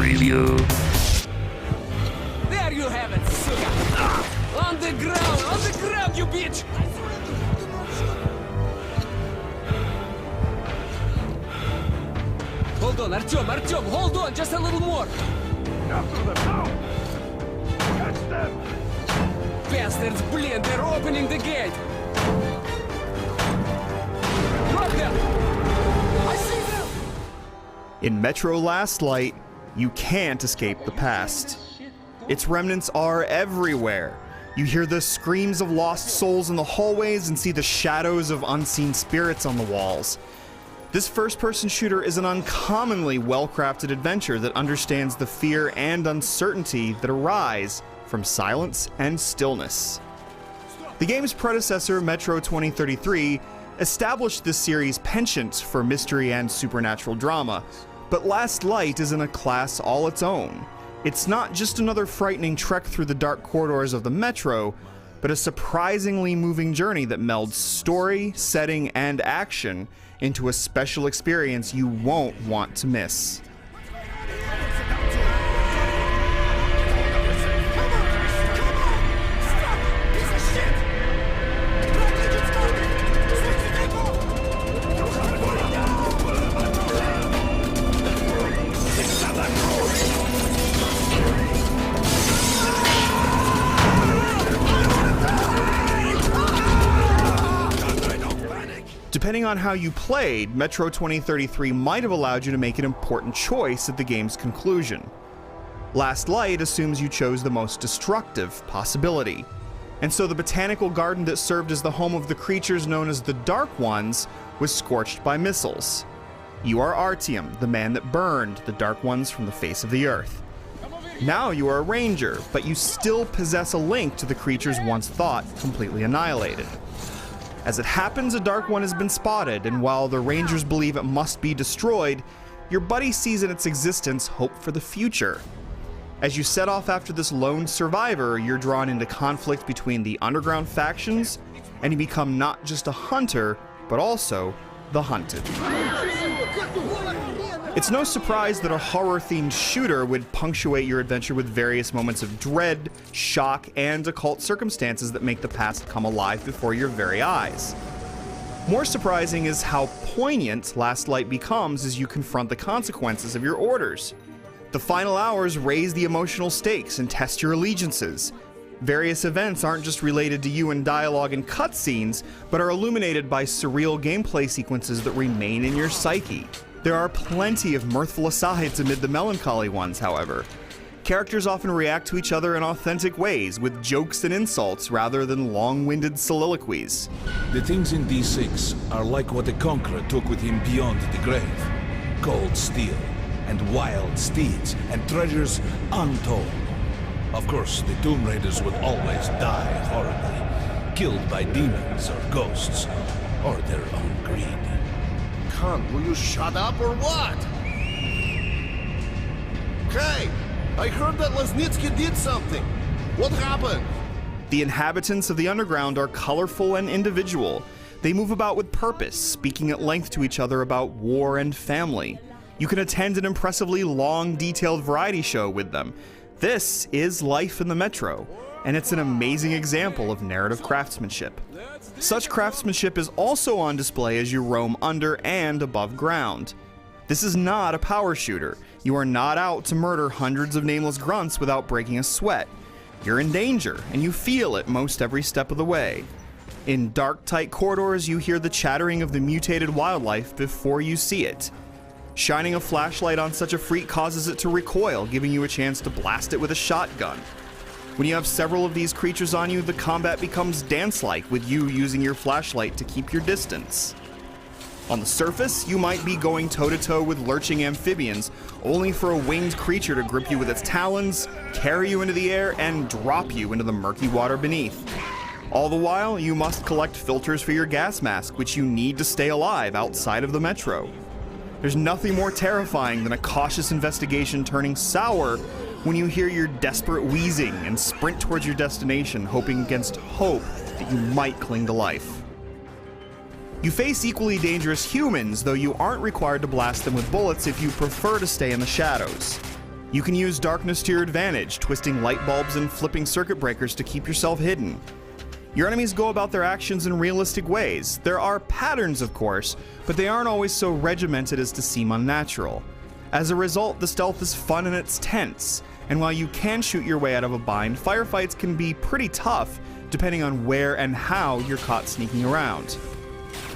preview. There you have it, suka! On the ground, you bitch! Hold on, Artyom, hold on, just a little more! After them now! Catch them! Bastards, блин, they're opening the gate! Drop them! I see them! In Metro Last Light, you can't escape the past. Its remnants are everywhere. You hear the screams of lost souls in the hallways and see the shadows of unseen spirits on the walls. This first-person shooter is an uncommonly well-crafted adventure that understands the fear and uncertainty that arise from silence and stillness. The game's predecessor, Metro 2033, established this series' penchant for mystery and supernatural drama, but Last Light is in a class all its own. It's not just another frightening trek through the dark corridors of the Metro, but a surprisingly moving journey that melds story, setting, and action into a special experience you won't want to miss. Depending on how you played, Metro 2033 might have allowed you to make an important choice at the game's conclusion. Last Light assumes you chose the most destructive possibility, and so the botanical garden that served as the home of the creatures known as the Dark Ones was scorched by missiles. You are Artyom, the man that burned the Dark Ones from the face of the earth. Now you are a ranger, but you still possess a link to the creatures once thought completely annihilated. As it happens, a Dark One has been spotted, and while the Rangers believe it must be destroyed, your buddy sees in its existence hope for the future. As you set off after this lone survivor, you're drawn into conflict between the underground factions, and you become not just a hunter, but also the hunted. It's no surprise that a horror-themed shooter would punctuate your adventure with various moments of dread, shock, and occult circumstances that make the past come alive before your very eyes. More surprising is how poignant Last Light becomes as you confront the consequences of your orders. The final hours raise the emotional stakes and test your allegiances. Various events aren't just related to you in dialogue and cutscenes, but are illuminated by surreal gameplay sequences that remain in your psyche. There are plenty of mirthful asides amid the melancholy ones, however. Characters often react to each other in authentic ways, with jokes and insults rather than long-winded soliloquies. The things in D6 are like what the Conqueror took with him beyond the grave. Gold steel, and wild steeds, and treasures untold. Of course, the Tomb Raiders would always die horribly, killed by demons or ghosts, or their own greed. Khan, will you shut up or what? Hey, I heard that Lesnitsky did something. What happened? The inhabitants of the underground are colorful and individual. They move about with purpose, speaking at length to each other about war and family. You can attend an impressively long, detailed variety show with them. This is life in the Metro, and it's an amazing example of narrative craftsmanship. Such craftsmanship is also on display as you roam under and above ground. This is not a power shooter. You are not out to murder hundreds of nameless grunts without breaking a sweat. You're in danger, and you feel it most every step of the way. In dark, tight corridors, you hear the chattering of the mutated wildlife before you see it. Shining a flashlight on such a freak causes it to recoil, giving you a chance to blast it with a shotgun. When you have several of these creatures on you, the combat becomes dance-like, with you using your flashlight to keep your distance. On the surface, you might be going toe-to-toe with lurching amphibians, only for a winged creature to grip you with its talons, carry you into the air, and drop you into the murky water beneath. All the while, you must collect filters for your gas mask, which you need to stay alive outside of the Metro. There's nothing more terrifying than a cautious investigation turning sour when you hear your desperate wheezing and sprint towards your destination, hoping against hope that you might cling to life. You face equally dangerous humans, though you aren't required to blast them with bullets if you prefer to stay in the shadows. You can use darkness to your advantage, twisting light bulbs and flipping circuit breakers to keep yourself hidden. Your enemies go about their actions in realistic ways. There are patterns, of course, but they aren't always so regimented as to seem unnatural. As a result, the stealth is fun and it's tense, and while you can shoot your way out of a bind, firefights can be pretty tough depending on where and how you're caught sneaking around.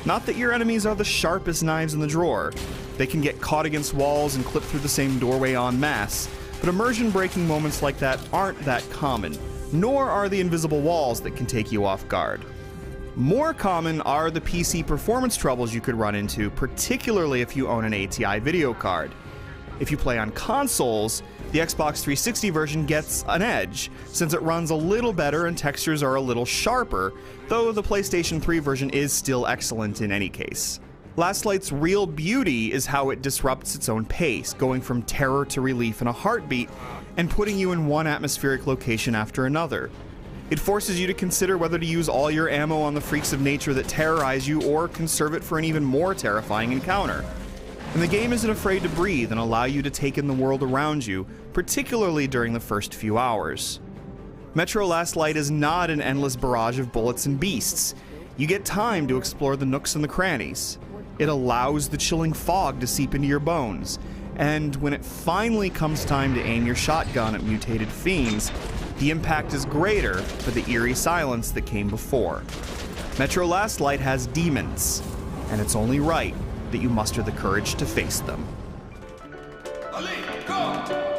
Not that your enemies are the sharpest knives in the drawer. They can get caught against walls and clip through the same doorway en masse, but immersion-breaking moments like that aren't that common, nor are the invisible walls that can take you off guard. More common are the PC performance troubles you could run into, particularly if you own an ATI video card. If you play on consoles, the Xbox 360 version gets an edge, since it runs a little better and textures are a little sharper, though the PlayStation 3 version is still excellent in any case. Last Light's real beauty is how it disrupts its own pace, going from terror to relief in a heartbeat, and putting you in one atmospheric location after another. It forces you to consider whether to use all your ammo on the freaks of nature that terrorize you or conserve it for an even more terrifying encounter. And the game isn't afraid to breathe and allow you to take in the world around you, particularly during the first few hours. Metro Last Light is not an endless barrage of bullets and beasts. You get time to explore the nooks and the crannies. It allows the chilling fog to seep into your bones, and when it finally comes time to aim your shotgun at mutated fiends, the impact is greater for the eerie silence that came before. Metro Last Light has demons, and it's only right that you muster the courage to face them. Ali, go!